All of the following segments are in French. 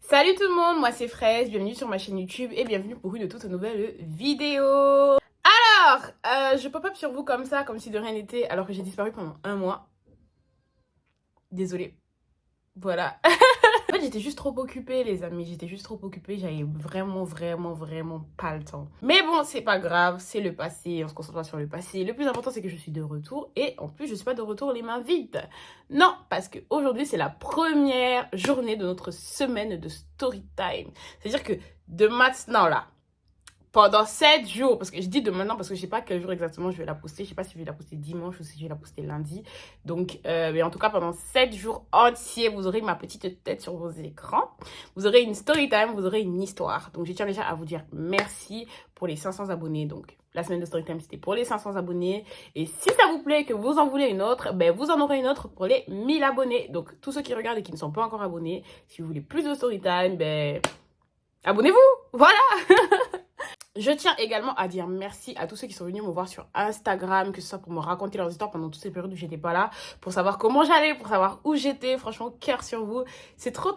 Salut tout le monde, moi c'est Fraise, bienvenue sur ma chaîne YouTube et bienvenue pour une toute nouvelle vidéo. Alors, je pop-up sur vous comme ça, comme si de rien n'était, alors que j'ai disparu pendant un mois. Désolée. Voilà. En fait, j'étais juste trop occupée, les amis. J'étais juste trop occupée. J'avais vraiment pas le temps. Mais bon, c'est pas grave. C'est le passé. On se concentre pas sur le passé. Le plus important, c'est que je suis de retour. Et en plus, je suis pas de retour les mains vides. Non, parce qu'aujourd'hui, c'est la première journée de notre semaine de story time. C'est-à-dire que de maintenant, là, pendant 7 jours, parce que je dis de maintenant parce que je sais pas quel jour exactement je vais la poster, je sais pas si je vais la poster dimanche ou si je vais la poster lundi, donc mais en tout cas pendant 7 jours entiers vous aurez ma petite tête sur vos écrans, vous aurez une story time, vous aurez une histoire. Donc je tiens déjà à vous dire merci pour les 500 abonnés. Donc la semaine de story time c'était pour les 500 abonnés, et si ça vous plaît que vous en voulez une autre, ben vous en aurez une autre pour les 1000 abonnés. Donc tous ceux qui regardent et qui ne sont pas encore abonnés, si vous voulez plus de story time, ben abonnez-vous, voilà. Je tiens également à dire merci à tous ceux qui sont venus me voir sur Instagram, que ce soit pour me raconter leurs histoires pendant toutes ces périodes où j'étais pas là, pour savoir comment j'allais, pour savoir où j'étais. Franchement, cœur sur vous. C'est trop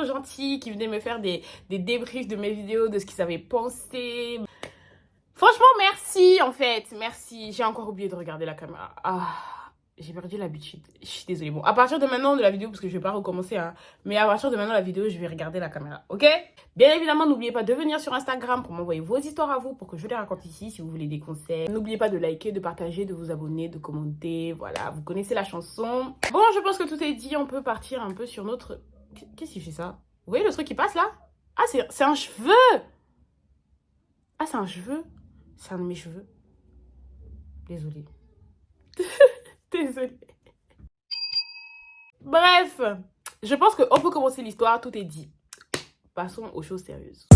gentil, qui venaient me faire des débriefs de mes vidéos, de ce qu'ils avaient pensé. Franchement, merci en fait, merci. J'ai encore oublié de regarder la caméra. J'ai perdu l'habitude. Je suis désolée. Bon, à partir de maintenant de la vidéo, parce que je vais pas recommencer, hein, mais à partir de maintenant de la vidéo, je vais regarder la caméra, ok? Bien évidemment, n'oubliez pas de venir sur Instagram pour m'envoyer vos histoires à vous, pour que je les raconte ici, si vous voulez des conseils. N'oubliez pas de liker, de partager, de vous abonner, de commenter, voilà, vous connaissez la chanson. Bon, je pense que tout est dit, on peut partir un peu sur notre... Qu'est-ce qui fait ça? Vous voyez le truc qui passe là? Ah, c'est un cheveu! Ah, c'est un cheveu? C'est un de mes cheveux. Désolée. Désolée. Bref, je pense qu'on peut commencer l'histoire, tout est dit. Passons aux choses sérieuses.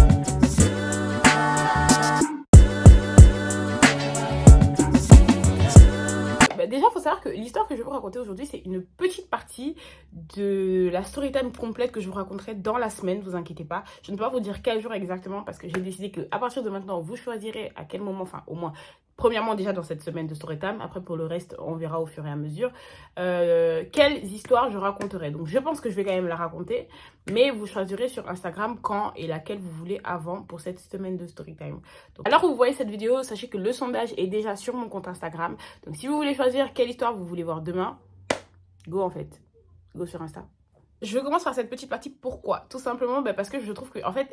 Déjà, il faut savoir que l'histoire que je vais vous raconter aujourd'hui, c'est une petite partie de la story time complète que je vous raconterai dans la semaine, vous inquiétez pas. Je ne peux pas vous dire quel jour exactement parce que j'ai décidé qu'à partir de maintenant, vous choisirez à quel moment, enfin au moins, premièrement déjà dans cette semaine de story time, après pour le reste, on verra au fur et à mesure, quelles histoires je raconterai. Donc je pense que je vais quand même la raconter, mais vous choisirez sur Instagram quand et laquelle vous voulez avant pour cette semaine de story time. Donc, alors que vous voyez cette vidéo, sachez que le sondage est déjà sur mon compte Instagram. Donc si vous voulez choisir quelle histoire vous voulez voir demain, go en fait, go sur Insta. Je commence par cette petite partie. Pourquoi? Tout simplement parce que je trouve que, en fait,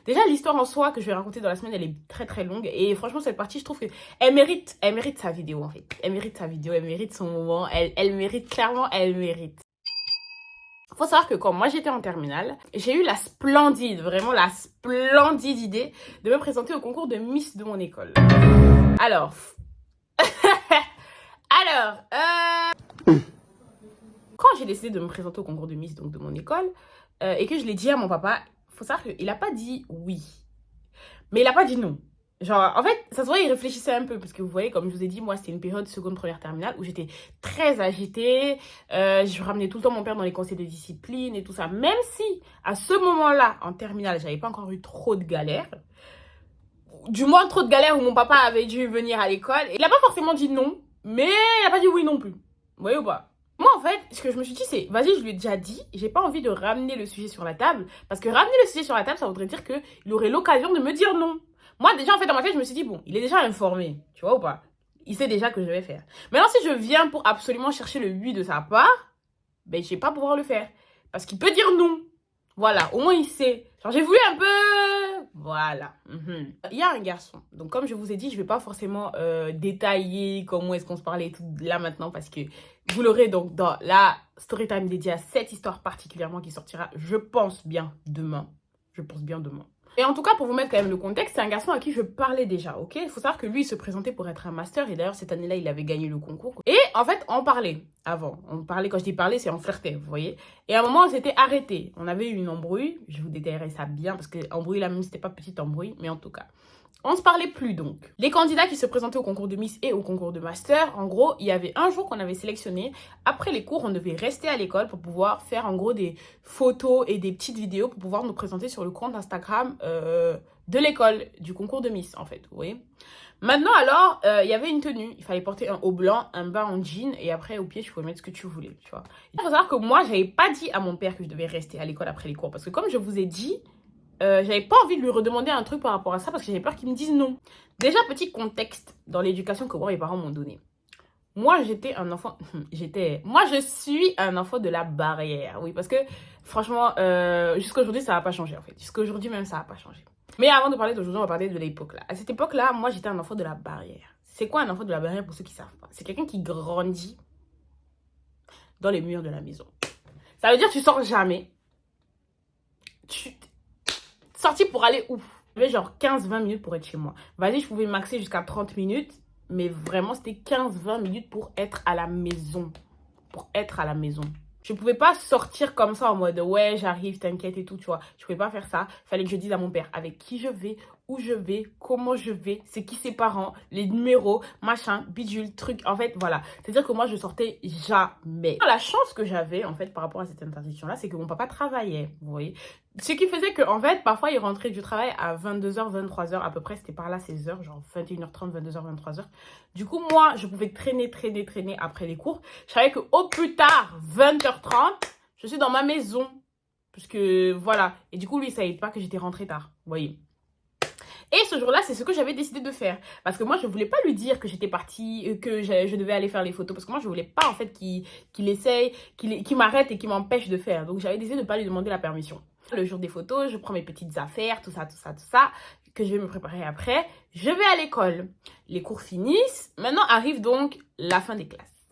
déjà l'histoire en soi que je vais raconter dans la semaine, elle est très longue. Et franchement, cette partie, je trouve qu'elle mérite sa vidéo, en fait. Elle mérite sa vidéo, elle mérite son moment. Elle mérite, clairement, elle mérite. Faut savoir que quand moi j'étais en terminale, j'ai eu vraiment la splendide idée de me présenter au concours de Miss de mon école. Alors, quand j'ai décidé de me présenter au concours de Miss donc de mon école et que je l'ai dit à mon papa, faut savoir qu'il n'a pas dit oui, mais il n'a pas dit non. Genre, en fait, ça se voit, il réfléchissait un peu parce que vous voyez, comme je vous ai dit, moi, c'était une période seconde, première terminale où j'étais très agitée. Je ramenais tout le temps mon père dans les conseils de discipline et tout ça. Même si, à ce moment-là, en terminale, j'avais pas encore eu trop de galères. Du moins, trop de galères où mon papa avait dû venir à l'école. Il n'a pas forcément dit non, mais il n'a pas dit oui non plus. Vous voyez ou pas? Moi, en fait, ce que je me suis dit, c'est, vas-y, je lui ai déjà dit, j'ai pas envie de ramener le sujet sur la table. Parce que ramener le sujet sur la table, ça voudrait dire qu'il aurait l'occasion de me dire non. Moi, déjà, en fait, dans ma tête, je me suis dit, bon, il est déjà informé, tu vois ou pas? Il sait déjà que je vais faire. Maintenant, si je viens pour absolument chercher le oui de sa part, ben, je vais pas pouvoir le faire. Parce qu'il peut dire non. Voilà, au moins, il sait. Genre, j'ai voulu un peu... Voilà. Il y a un garçon. Donc, comme je vous ai dit, je vais pas forcément détailler comment est-ce qu'on se parlait tout là maintenant, parce que vous l'aurez donc dans la story time dédiée à cette histoire particulièrement qui sortira, je pense bien demain. Je pense bien demain. Et en tout cas, pour vous mettre quand même le contexte, c'est un garçon à qui je parlais déjà, ok? Il faut savoir que lui, il se présentait pour être un master, et d'ailleurs, cette année-là, il avait gagné le concours. Et en fait, on parlait avant. On parlait, quand je dis parler, c'est on flirtait, vous voyez? Et à un moment, on s'était arrêté. On avait eu une embrouille. Je vous détaillerai ça bien, parce que embrouille là, même si c'était pas petite embrouille, mais en tout cas. On se parlait plus donc. Les candidats qui se présentaient au concours de Miss et au concours de Master, en gros, il y avait un jour qu'on avait sélectionné. Après les cours, on devait rester à l'école pour pouvoir faire en gros des photos et des petites vidéos pour pouvoir nous présenter sur le compte Instagram de l'école, du concours de Miss en fait, vous voyez. Maintenant alors, il y avait une tenue. Il fallait porter un haut blanc, un bas en jean et après au pied, tu pouvais mettre ce que tu voulais, tu vois. Il faut savoir que moi, j'avais pas dit à mon père que je devais rester à l'école après les cours parce que comme je vous ai dit, j'avais pas envie de lui redemander un truc par rapport à ça parce que j'avais peur qu'il me dise non. Déjà, petit contexte dans l'éducation que moi, mes parents m'ont donné. Moi, j'étais un enfant... Moi, je suis un enfant de la barrière. Oui, parce que franchement, jusqu'à aujourd'hui, ça n'a pas changé en fait. Jusqu'à aujourd'hui même, ça n'a pas changé. Mais avant de parler d'aujourd'hui, on va parler de l'époque là. À cette époque-là, moi, j'étais un enfant de la barrière. C'est quoi un enfant de la barrière pour ceux qui ne savent pas? C'est quelqu'un qui grandit dans les murs de la maison. Ça veut dire que tu sors jamais. Sorti pour aller où? J'avais genre 15-20 minutes pour être chez moi. Vas-y, je pouvais maxer jusqu'à 30 minutes. Mais vraiment, c'était 15-20 minutes pour être à la maison. Pour être à la maison. Je pouvais pas sortir comme ça en mode ouais, j'arrive, t'inquiète et tout, tu vois. Je pouvais pas faire ça. Fallait que je dise à mon père avec qui je vais, où je vais, comment je vais, c'est qui ses parents, les numéros, machin, bidule, truc. En fait, voilà. C'est-à-dire que moi, je sortais jamais. La chance que j'avais, en fait, par rapport à cette interdiction-là, c'est que mon papa travaillait, vous voyez. Ce qui faisait que, en fait, parfois, il rentrait du travail à 22h, 23h, à peu près, c'était par là, 16h, genre 21h30, 22h, 23h. Du coup, moi, je pouvais traîner après les cours. Je savais qu'au plus tard, 20h30, je suis dans ma maison. Parce que, voilà. Et du coup, lui, il savait pas que j'étais rentrée tard, vous voyez. Et ce jour-là, c'est ce que j'avais décidé de faire. Parce que moi, je voulais pas lui dire que j'étais partie, que je devais aller faire les photos. Parce que moi, je voulais pas, en fait, qu'il essaye, qu'il m'arrête et qu'il m'empêche de faire. Donc, j'avais décidé de pas lui demander la permission. Le jour des photos, je prends mes petites affaires, tout ça, que je vais me préparer après. Je vais à l'école. Les cours finissent. Maintenant arrive donc la fin des classes.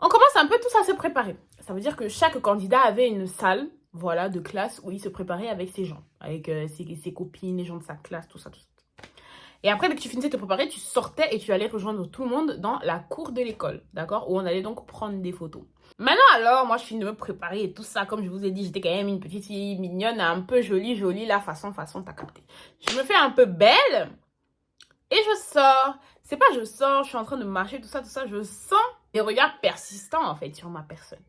On commence un peu tous à se préparer. Ça veut dire que chaque candidat avait une salle, voilà, de classe où il se préparait avec ses gens, avec ses copines, les gens de sa classe, tout ça. Et après, dès que tu finissais de te préparer, tu sortais et tu allais rejoindre tout le monde dans la cour de l'école, d'accord? Où on allait donc prendre des photos. Maintenant alors, moi je finis de me préparer et tout ça, comme je vous ai dit, j'étais quand même une petite fille mignonne, un peu jolie, la façon, t'as capté. Je me fais un peu belle et je sors. C'est pas je sors, je suis en train de marcher, tout ça, je sens des regards persistants en fait sur ma personne.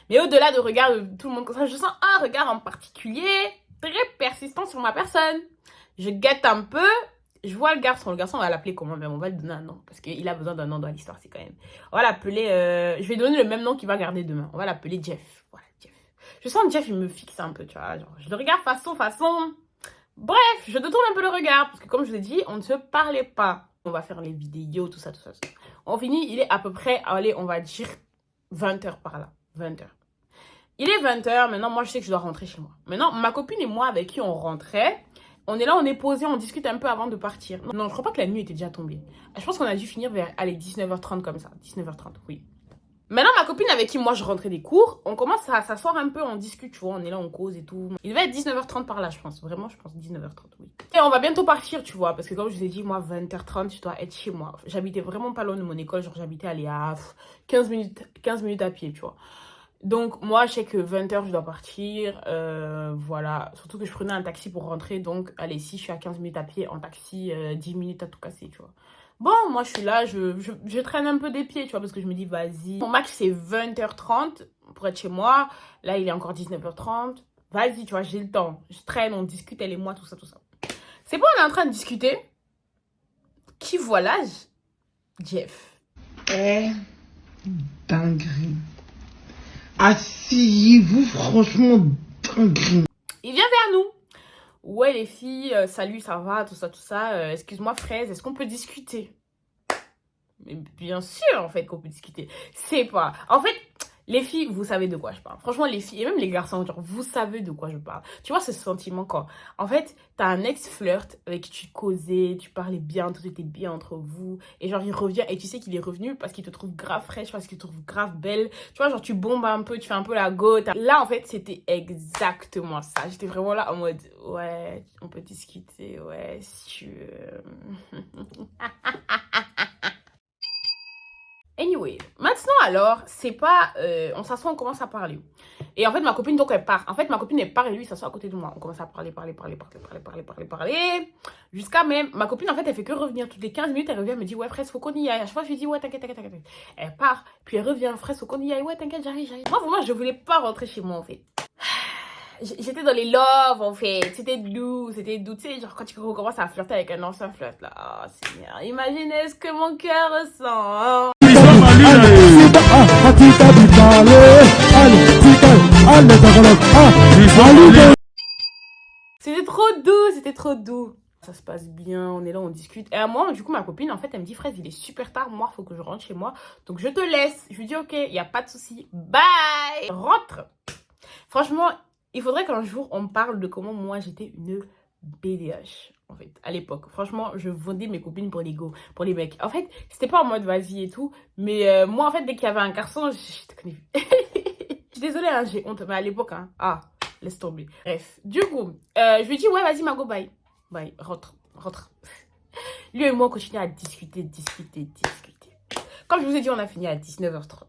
Mais au-delà de regards de tout le monde comme ça, je sens un regard en particulier très persistant sur ma personne. Je guette un peu. Je vois le garçon, on va l'appeler comment? Ben, on va lui donner un nom, parce qu'il a besoin d'un nom dans l'histoire, c'est quand même. On va l'appeler, je vais donner le même nom qu'il va garder demain. On va l'appeler Jeff. Voilà, Jeff. Je sens Jeff, il me fixe un peu, tu vois. Genre, je le regarde façon. Bref, je détourne un peu le regard, parce que comme je l'ai dit, on ne se parlait pas. On va faire les vidéos, tout ça. On finit, il est à peu près, allez, on va dire 20h par là. 20h. Il est 20h, maintenant, moi, je sais que je dois rentrer chez moi. Maintenant, ma copine et moi, avec qui on rentrait, on est là, on est posé, on discute un peu avant de partir. Non, je crois pas que la nuit était déjà tombée. Je pense qu'on a dû finir vers, allez, 19h30 comme ça. 19h30, oui. Maintenant, ma copine avec qui moi je rentrais des cours, on commence à s'asseoir un peu, on discute, tu vois, on est là, on cause et tout. Il devait être 19h30 par là, je pense. Vraiment, je pense 19h30, oui. Et on va bientôt partir, tu vois, parce que comme je vous ai dit, moi, 20h30, je dois être chez moi. J'habitais vraiment pas loin de mon école, genre j'habitais aller à 15 minutes à pied, tu vois. Donc, moi, je sais que 20h, je dois partir. Voilà. Surtout que je prenais un taxi pour rentrer. Donc, allez, si je suis à 15 minutes à pied, en taxi, 10 minutes à tout casser, tu vois. Bon, moi, je suis là, je traîne un peu des pieds, tu vois, parce que je me dis, vas-y. Mon max, c'est 20h30 pour être chez moi. Là, il est encore 19h30. Vas-y, tu vois, j'ai le temps. Je traîne, on discute, elle et moi, tout ça. C'est bon, on est en train de discuter. Qui voilà? Jeff. Dinguerie. Asseyez-vous, franchement, dinguerie. Il vient vers nous. Ouais, les filles, salut, ça va, tout ça. Excuse-moi, fraise, est-ce qu'on peut discuter? Mais bien sûr, en fait, qu'on peut discuter. C'est pas... En fait, les filles, vous savez de quoi je parle. Franchement, les filles, et même les garçons, genre, vous savez de quoi je parle. Tu vois ce sentiment quand, en fait, t'as un ex-flirt avec qui tu causais, tu parlais bien, tout était bien entre vous. Et genre, il revient, et tu sais qu'il est revenu parce qu'il te trouve grave fraîche, parce qu'il te trouve grave belle. Tu vois, genre, tu bombes un peu, tu fais un peu la go. Là, en fait, c'était exactement ça. J'étais vraiment là en mode, ouais, on peut discuter, ouais, si tu veux. Anyway, maintenant alors, c'est pas... on s'assoit, on commence à parler. Et en fait, ma copine, donc, elle part. En fait, ma copine, elle part et lui, il s'assoit à côté de moi. On commence à parler. Jusqu'à même, ma copine, en fait, elle fait que revenir. Toutes les 15 minutes, elle revient, elle me dit, ouais, frère, faut qu'on y aille. À chaque fois, je lui dis, ouais, t'inquiète. Elle part, puis elle revient, frère, faut qu'on y aille. Ouais, t'inquiète, j'arrive. Moi, vraiment, je voulais pas rentrer chez moi, en fait. J'étais dans les loves, en fait. C'était doux. Tu sais, genre, quand tu recommences à flirter avec un ancien flirt, là. Oh, Seigneur. Imaginez ce que mon cœur ressent, hein. C'était trop doux. Ça se passe bien, on est là, on discute. Et à moi, du coup, ma copine, en fait, elle me dit, Fraise, il est super tard, moi, il faut que je rentre chez moi. Donc, je te laisse. Je lui dis, ok, il n'y a pas de souci. Bye. Rentre. Franchement, il faudrait qu'un jour, on parle de comment moi, j'étais une BDH, en fait, à l'époque. Franchement, je vendais mes copines pour les go, pour les mecs. En fait, c'était pas en mode vas-y et tout. Mais moi, en fait, dès qu'il y avait un garçon, je te connais. Je suis désolée, hein, j'ai honte. Mais à l'époque, hein, laisse tomber. Bref, du coup, je lui dis, ouais, vas-y, Margot, bye. Bye, rentre. Lui et moi, on continue à discuter. Comme je vous ai dit, on a fini à 19h30.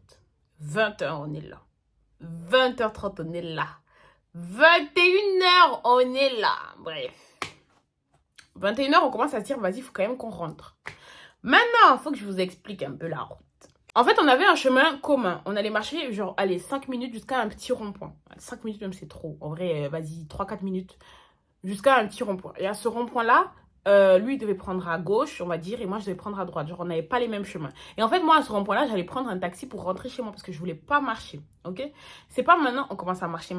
20h, on est là. 20h30, on est là. 21h, on est là. Bref. 21h, on commence à se dire, vas-y, il faut quand même qu'on rentre. Maintenant, il faut que je vous explique un peu la route. En fait, on avait un chemin commun. On allait marcher, genre, allez, 5 minutes jusqu'à un petit rond-point. 5 minutes même, c'est trop. En vrai, vas-y, 3-4 minutes. Jusqu'à un petit rond-point. Et à ce rond-point-là, lui, il devait prendre à gauche, on va dire, et moi, je devais prendre à droite. Genre, on n'avait pas les mêmes chemins. Et en fait, moi, à ce rond-point-là, j'allais prendre un taxi pour rentrer chez moi parce que je voulais pas marcher, ok? C'est pas maintenant, on commence à marcher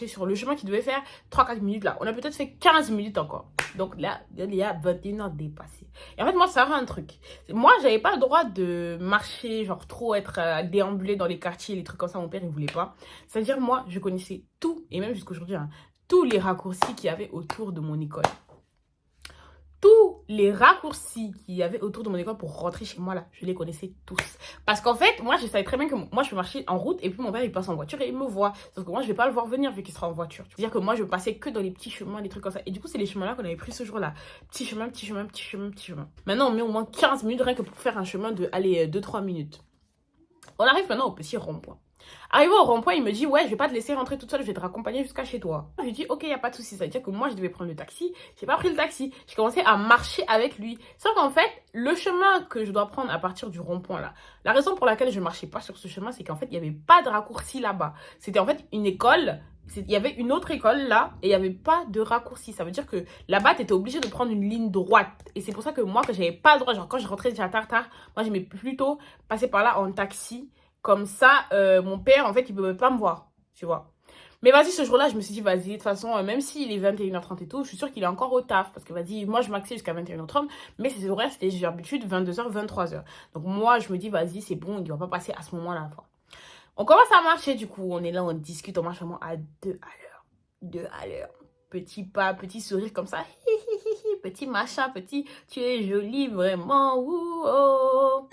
sur le chemin qui devait faire 3-4 minutes, là. On a peut-être fait 15 minutes encore. Donc là, il y a 21 heures dépassées. Et en fait, moi, ça rend un truc. Moi, j'avais pas le droit de marcher, genre, trop être déambulé dans les quartiers, les trucs comme ça. Mon père, il voulait pas. C'est-à-dire, moi, je connaissais tout, et même jusqu'à aujourd'hui, hein, tous les raccourcis qu'il y avait autour de mon école. Tous les raccourcis qu'il y avait autour de mon école pour rentrer chez moi, là, je les connaissais tous. Parce qu'en fait, moi, je savais très bien que moi, je peux marcher en route et puis mon père, il passe en voiture et il me voit. Sauf que moi, je vais pas le voir venir vu qu'il sera en voiture. C'est-à-dire que moi, je passais que dans les petits chemins, des trucs comme ça. Et du coup, c'est les chemins-là qu'on avait pris ce jour-là. Petit chemin. Maintenant, on met au moins 15 minutes rien que pour faire un chemin de, allez, 2-3 minutes. On arrive maintenant au petit rond-point. Arrivé au rond-point, il me dit, ouais, je vais pas te laisser rentrer toute seule, je vais te raccompagner jusqu'à chez toi. Je lui dis, ok, y a pas de souci. Ça veut dire que moi, je devais prendre le taxi. J'ai pas pris le taxi. J'ai commencé à marcher avec lui. Sauf qu'en fait, le chemin que je dois prendre à partir du rond-point là, la raison pour laquelle je marchais pas sur ce chemin, c'est qu'en fait, il y avait pas de raccourci là-bas. C'était en fait une école. Il y avait une autre école là et il n'y avait pas de raccourci. Ça veut dire que là-bas, tu étais obligé de prendre une ligne droite. Et c'est pour ça que moi, que j'avais pas le droit, genre quand je rentrais déjà tard, moi, j'aimais plutôt passer par là en taxi. Comme ça, mon père, en fait, il ne peut pas me voir, tu vois. Mais vas-y, ce jour-là, je me suis dit, vas-y, de toute façon, même s'il est 21h30 et tout, je suis sûre qu'il est encore au taf. Parce que, vas-y, moi, je maxais jusqu'à 21h30, mais ses horaires, c'était d'habitude 22h, 23h. Donc, moi, je me dis, vas-y, c'est bon, il ne va pas passer à ce moment-là. On commence à marcher, du coup, on est là, on discute, on marche vraiment à 2 à l'heure. 2 à l'heure. Petit pas, petit sourire comme ça. Petit machin, petit, tu es jolie, vraiment. Ouh, oh.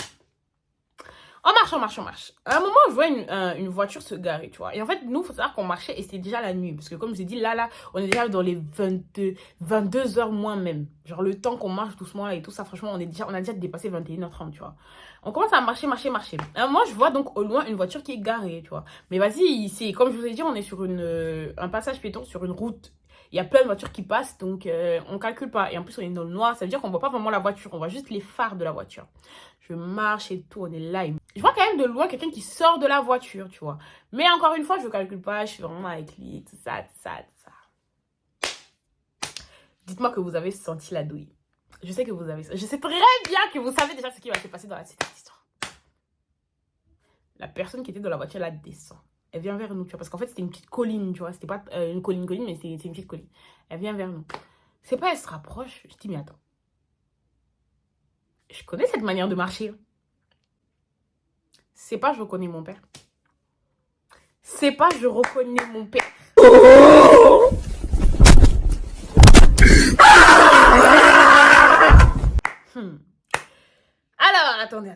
On marche. À un moment, je vois une voiture se garer, tu vois. Et en fait, nous, il faut savoir qu'on marchait et c'était déjà la nuit. Parce que comme je vous ai dit, là, on est déjà dans les 22 heures moins même. Genre le temps qu'on marche doucement là et tout ça, franchement, on a déjà dépassé 21h30, tu vois. On commence à marcher. À un moment, je vois donc au loin une voiture qui est garée, tu vois. Mais vas-y, comme je vous ai dit, on est sur un passage piéton, sur une route. Il y a plein de voitures qui passent, donc on calcule pas. Et en plus, on est dans le noir, ça veut dire qu'on voit pas vraiment la voiture. On voit juste les phares de la voiture. Je marche et tout, on est là. Je vois quand même de loin quelqu'un qui sort de la voiture, tu vois. Mais encore une fois, je ne calcule pas, je suis vraiment avec lui, tout ça. Dites-moi que vous avez senti la douille. Je sais que vous avez... Je sais très bien que vous savez déjà ce qui va se passer dans cette histoire. La personne qui était dans la voiture, là, descend. Elle vient vers nous, tu vois. Parce qu'en fait, c'était une petite colline, tu vois. C'était pas une colline, mais c'est une petite colline. Elle vient vers nous. C'est pas, elle se rapproche. Je dis, mais attends. Je connais cette manière de marcher. C'est pas je reconnais mon père. C'est pas je reconnais mon père. Alors, attendez.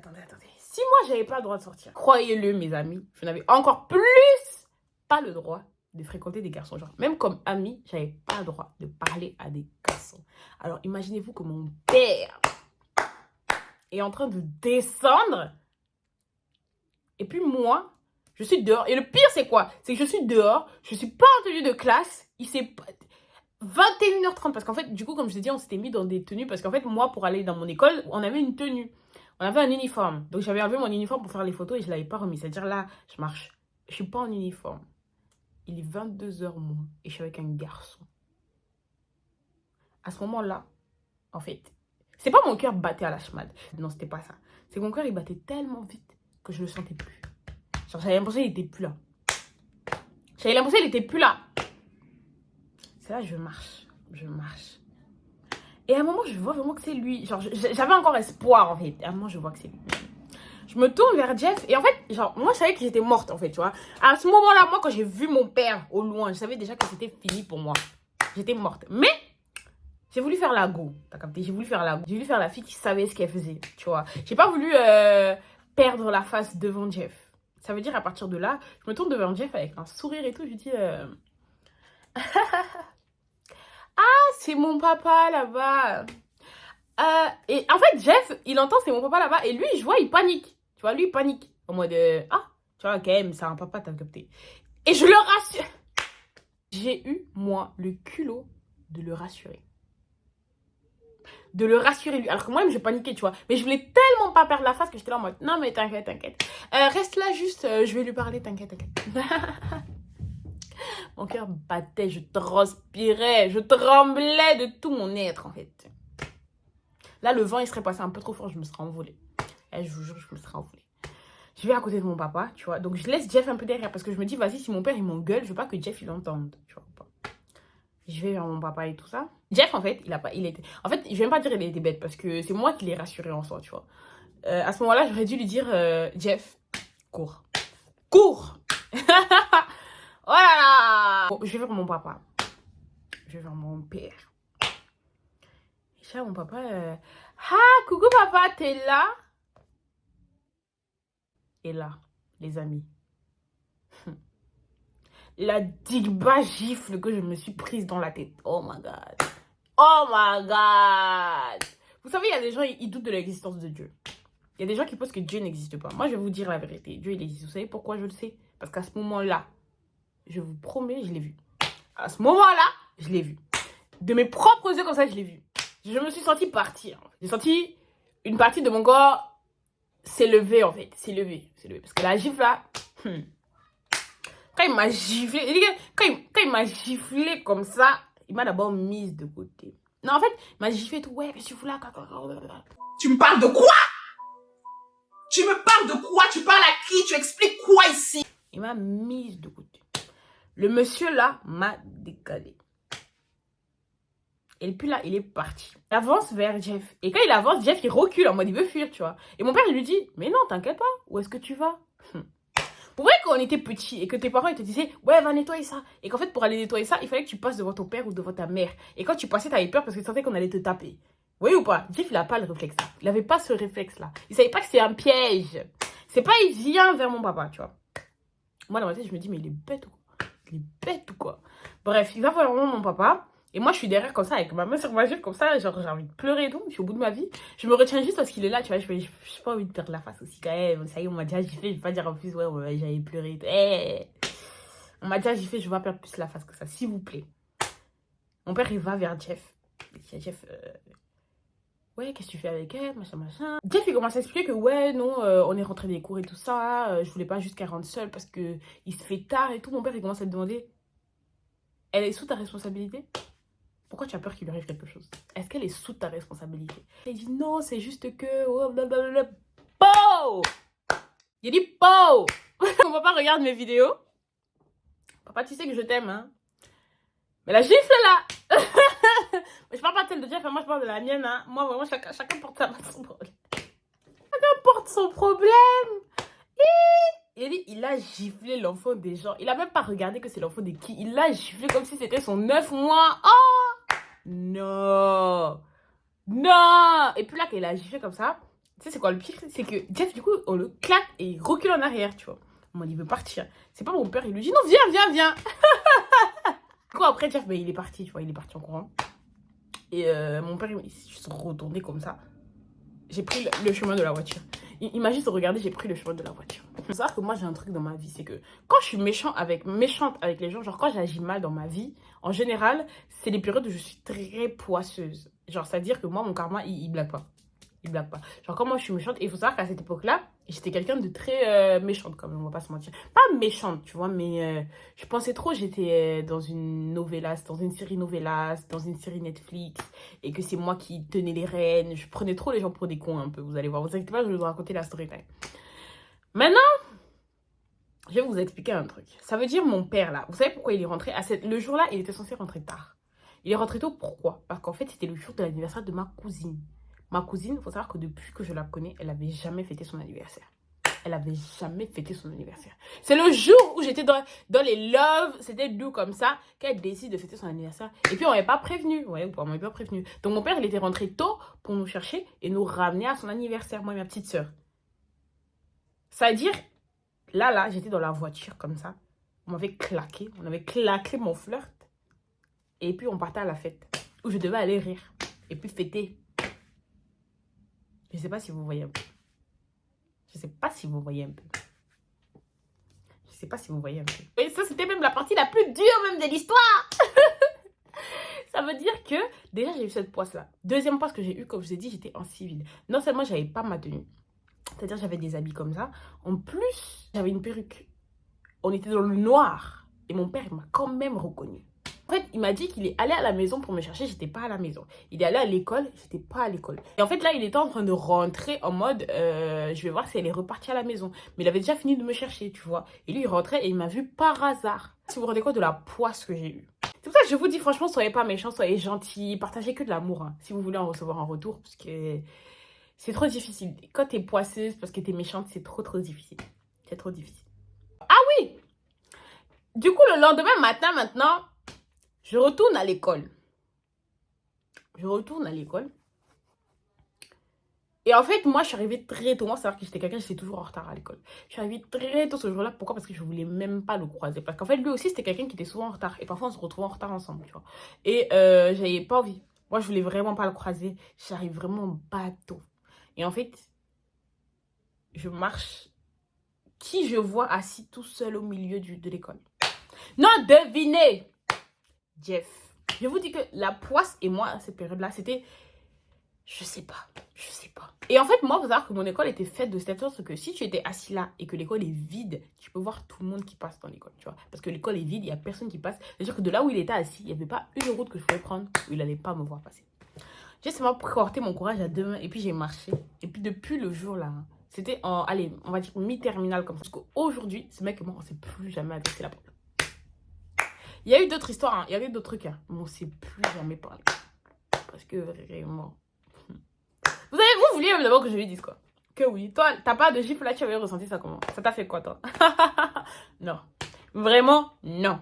Si moi, j'avais pas le droit de sortir, croyez-le, mes amis, je n'avais encore plus pas le droit de fréquenter des garçons. Genre, même comme ami, j'avais pas le droit de parler à des garçons. Alors, imaginez-vous que mon père est en train de descendre. Et puis moi, Je suis dehors. Et le pire, c'est quoi? C'est que je suis dehors. Je suis pas en tenue de classe. Il s'est pas... 21h30. Parce qu'en fait, du coup, comme je t'ai dit, on s'était mis dans des tenues. Parce qu'en fait, moi, pour aller dans mon école, on avait une tenue. On avait un uniforme. Donc, j'avais enlevé mon uniforme pour faire les photos et je l'avais pas remis. C'est-à-dire, là, je marche. Je suis pas en uniforme. Il est 22h moins. Et je suis avec un garçon. À ce moment-là, en fait, c'est pas mon cœur battait à la schmad. Non, c'était pas ça. C'est que mon cœur, il battait tellement vite que je le sentais plus. Genre, j'avais l'impression qu'il était plus là. J'avais l'impression qu'il était plus là. C'est là, je marche. Je marche. Et à un moment, je vois vraiment que c'est lui. Genre, j'avais encore espoir, en fait. À un moment, je vois que c'est lui. Je me tourne vers Jeff. Et en fait, genre, moi, je savais que j'étais morte, en fait, tu vois. À ce moment-là, moi, quand j'ai vu mon père au loin, je savais déjà que c'était fini pour moi. J'étais morte. Mais j'ai voulu faire la go. T'as capté? J'ai voulu faire la go. J'ai voulu faire la fille qui savait ce qu'elle faisait, tu vois. J'ai pas voulu perdre la face devant Jeff. Ça veut dire, à partir de là, je me tourne devant Jeff avec un sourire et tout. Je lui dis... Ah, c'est mon papa là-bas. Et en fait, Jeff, il entend c'est mon papa là-bas. Et lui, je vois, il panique. Tu vois, lui, il panique. En mode, ah, tu vois, quand même, c'est un papa, t'as capté. Et je le rassure. J'ai eu, moi, le culot de le rassurer. De le rassurer lui. Alors que moi-même, je paniquais, tu vois. Mais je voulais tellement pas perdre la face que j'étais là en mode, non, mais t'inquiète, t'inquiète. Reste là juste, je vais lui parler, t'inquiète, t'inquiète. Mon cœur battait, je transpirais, je tremblais de tout mon être, en fait. Là, le vent, il serait passé un peu trop fort, je me serais envolée. Et je vous jure, je me serais envolée. Je vais à côté de mon papa, tu vois. Donc, je laisse Jeff un peu derrière parce que je me dis, vas-y, si mon père, il m'engueule, je veux pas que Jeff, il entende, tu vois. Je vais vers mon papa et tout ça. Jeff, en fait, il était... En fait, je vais même pas dire qu'il était bête parce que c'est moi qui l'ai rassuré en soi, tu vois. À ce moment-là, j'aurais dû lui dire, Jeff, cours. Cours. Oh là là. Bon, je vais vers mon papa. Je vais vers mon père. Je dis à mon papa, ah, coucou papa, t'es là? Et là, les amis, la digba gifle que je me suis prise dans la tête. Oh my god. Oh my god. Vous savez, il y a des gens, ils doutent de l'existence de Dieu. Il y a des gens qui pensent que Dieu n'existe pas. Moi, je vais vous dire la vérité. Dieu, il existe. Vous savez pourquoi je le sais? Parce qu'à ce moment-là, je vous promets, je l'ai vu. À ce moment-là, je l'ai vu. De mes propres yeux comme ça, je l'ai vu. Je me suis sentie partir. J'ai senti une partie de mon corps s'élever, en fait. S'élever. Parce que la gifle, là... Quand il m'a giflé... Quand il m'a giflé comme ça, il m'a d'abord mise de côté. Non, en fait, il m'a giflé tout. Ouais, je suis là. Tu me parles de quoi? Tu me parles de quoi? Tu parles à qui? Tu expliques quoi ici? Il m'a mise de côté. Le monsieur là m'a décalé. Et puis là, il est parti. Il avance vers Jeff. Et quand il avance, Jeff, il recule en mode il veut fuir, tu vois. Et mon père, il lui dit, mais non, t'inquiète pas. Où est-ce que tu vas? Pour vrai, quand on était petits et que tes parents, ils te disaient, ouais, va nettoyer ça. Et qu'en fait, pour aller nettoyer ça, il fallait que tu passes devant ton père ou devant ta mère. Et quand tu passais, t'avais peur parce que tu sentais qu'on allait te taper. Oui ou pas? Jeff, il n'a pas le réflexe là. Il n'avait pas ce réflexe-là. Il savait pas que c'est un piège. C'est pas, il vient vers mon papa, tu vois. Moi, dans ma tête, je me dis, mais il est bête ou quoi? Il est bête ou quoi? Bref, il va voir mon papa. Et moi, je suis derrière comme ça, avec ma main sur ma jupe, comme ça. Genre, j'ai envie de pleurer et tout. Je suis au bout de ma vie. Je me retiens juste parce qu'il est là, tu vois. Je n'ai pas envie de perdre la face aussi, quand même. Ça y est, on m'a déjà giflé. Je vais pas dire en plus, ouais, j'avais pleuré. Hey, on m'a déjà giflé, je vais pas perdre plus la face que ça, s'il vous plaît. Mon père, il va vers Jeff. Il dit à Jeff, ouais, qu'est-ce que tu fais avec elle, machin. Jeff, il commence à expliquer que, ouais, non, on est rentré des cours et tout ça. Je voulais pas juste qu'elle rentre seule parce que il se fait tard et tout. Mon père, il commence à te demander, elle est sous ta responsabilité? Pourquoi tu as peur qu'il lui arrive quelque chose? Est-ce qu'elle est sous ta responsabilité? Il dit, non, c'est juste que... Oh, blablabla. Pow! Il dit, pow! Mon papa regarde mes vidéos. Papa, tu sais que je t'aime, hein? Mais la gifle, là! Je parle pas de celle de Jeff, moi, je parle de la mienne, hein? Moi, vraiment, chacun porte son problème. Chacun porte son problème! Il dit, il a giflé l'enfant des gens. Il a même pas regardé que c'est l'enfant de qui. Il l'a giflé comme si c'était son 9 mois. Oh! Non! Non! Et puis là, quand il a giflé comme ça, tu sais, c'est quoi le pire? C'est que Jeff, du coup, on le claque et il recule en arrière, tu vois. Moi, il veut partir. C'est pas mon père, il lui dit, non, viens. Du coup, après, Jeff, ben, il est parti, tu vois, il est parti en courant. Et mon père, il s'est juste retourné comme ça. J'ai pris le chemin de la voiture. Imagine se regarder, j'ai pris le chemin de la voiture. Il faut savoir que moi, j'ai un truc dans ma vie, c'est que quand je suis méchante avec les gens, genre quand j'agis mal dans ma vie, en général, c'est les périodes où je suis très poisseuse. Genre, c'est-à-dire que moi, mon karma, il blague pas. Il blague pas. Genre, quand moi, je suis méchante, et il faut savoir qu'à cette époque-là, j'étais quelqu'un de très méchante, quand même, on va pas se mentir. Pas méchante, tu vois, mais je pensais trop, j'étais dans une novelas, dans une série novelas, dans une série Netflix, et que c'est moi qui tenais les rênes. Je prenais trop les gens pour des cons, un peu, vous allez voir. Vous inquiétez pas, je vais vous raconter la story time. Maintenant, je vais vous expliquer un truc. Ça veut dire mon père, là, vous savez pourquoi il est rentré le jour-là, il était censé rentrer tard. Il est rentré tôt, pourquoi? Parce qu'en fait, c'était le jour de l'anniversaire de ma cousine. Ma cousine, il faut savoir que depuis que je la connais, elle n'avait jamais fêté son anniversaire. Elle n'avait jamais fêté son anniversaire. C'est le jour où j'étais dans les loves, c'était doux comme ça, qu'elle décide de fêter son anniversaire. Et puis, on m'avait pas prévenu. Ouais, on m'avait pas prévenu. Donc, mon père, il était rentré tôt pour nous chercher et nous ramener à son anniversaire, moi et ma petite sœur. C'est-à-dire, là, j'étais dans la voiture comme ça. On avait claqué mon flirt. Et puis, on partait à la fête où je devais aller rire et puis fêter. Je ne sais pas si vous voyez un peu. Je ne sais pas si vous voyez un peu. Je ne sais pas si vous voyez un peu. Et ça, c'était même la partie la plus dure même de l'histoire. Ça veut dire que, déjà, j'ai eu cette poisse-là. Deuxième poisse que j'ai eue, comme je vous ai dit, j'étais en civil. Non seulement, j'avais pas ma tenue. C'est-à-dire, j'avais des habits comme ça. En plus, j'avais une perruque. On était dans le noir. Et mon père, il m'a quand même reconnue. En fait, il m'a dit qu'il est allé à la maison pour me chercher, j'étais pas à la maison. Il est allé à l'école, j'étais pas à l'école. Et en fait, là, il était en train de rentrer en mode, je vais voir si elle est repartie à la maison. Mais il avait déjà fini de me chercher, tu vois. Et lui, il rentrait et il m'a vu par hasard. Si vous vous rendez compte de la poisse que j'ai eue. C'est pour ça que je vous dis, franchement, soyez pas méchants, soyez gentils, partagez que de l'amour, hein, si vous voulez en recevoir en retour, parce que c'est trop difficile. Quand t'es poisseuse parce que t'es méchante, c'est trop difficile. C'est trop difficile. Ah oui! Du coup, le lendemain matin, maintenant, je retourne à l'école. Et en fait, moi, je suis arrivée très tôt. Moi, c'est-à-dire que j'étais quelqu'un, j'étais toujours en retard à l'école. Je suis arrivée très tôt ce jour-là. Pourquoi? Parce que je voulais même pas le croiser. Parce qu'en fait, lui aussi, c'était quelqu'un qui était souvent en retard. Et parfois, on se retrouvait en retard ensemble, tu vois. Et j'avais pas envie. Moi, je voulais vraiment pas le croiser. J'arrive vraiment en bateau. Et en fait, je marche. Qui je vois assis tout seul au milieu de l'école? Non, devinez! Jeff. Je vous dis que la poisse et moi, à cette période-là, c'était... Je sais pas. Et en fait, moi, vous savez que mon école était faite de cette sorte que si tu étais assis là et que l'école est vide, tu peux voir tout le monde qui passe dans l'école, tu vois. Parce que l'école est vide, il n'y a personne qui passe. C'est-à-dire que de là où il était assis, il n'y avait pas une route que je pouvais prendre où il n'allait pas me voir passer. J'ai seulement porté mon courage à deux mains et puis j'ai marché. Et puis depuis le jour là, c'était en, allez, on va dire mi-terminale comme ça. Parce qu'aujourd'hui, ce mec et moi, on ne s'est plus jamais adressé la porte. Il y a eu d'autres histoires, hein. Il y avait d'autres trucs, hein. Mais on ne s'est plus jamais parlé. Parce que vraiment... Vous vouliez même d'abord que je lui dise quoi? Que oui. Toi, t'as pas de gifle là, tu avais ressenti ça comment? Ça t'a fait quoi, toi? Non. Vraiment, non.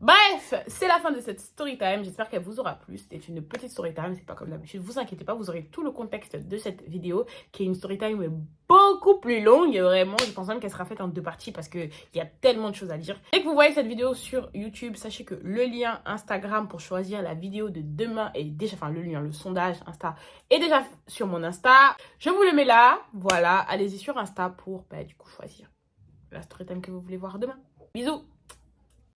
Bref, c'est la fin de cette story time. J'espère qu'elle vous aura plu. C'était une petite story time, c'est pas comme d'habitude. Vous inquiétez pas, vous aurez tout le contexte de cette vidéo qui est une story time beaucoup plus longue. Vraiment, je pense même qu'elle sera faite en deux parties parce qu'il y a tellement de choses à dire. Dès que vous voyez cette vidéo sur YouTube, sachez que le lien Instagram pour choisir la vidéo de demain est déjà, enfin le lien, le sondage Insta est déjà sur mon Insta. Je vous le mets là. Voilà, allez-y sur Insta pour du coup choisir la story time que vous voulez voir demain. Bisous.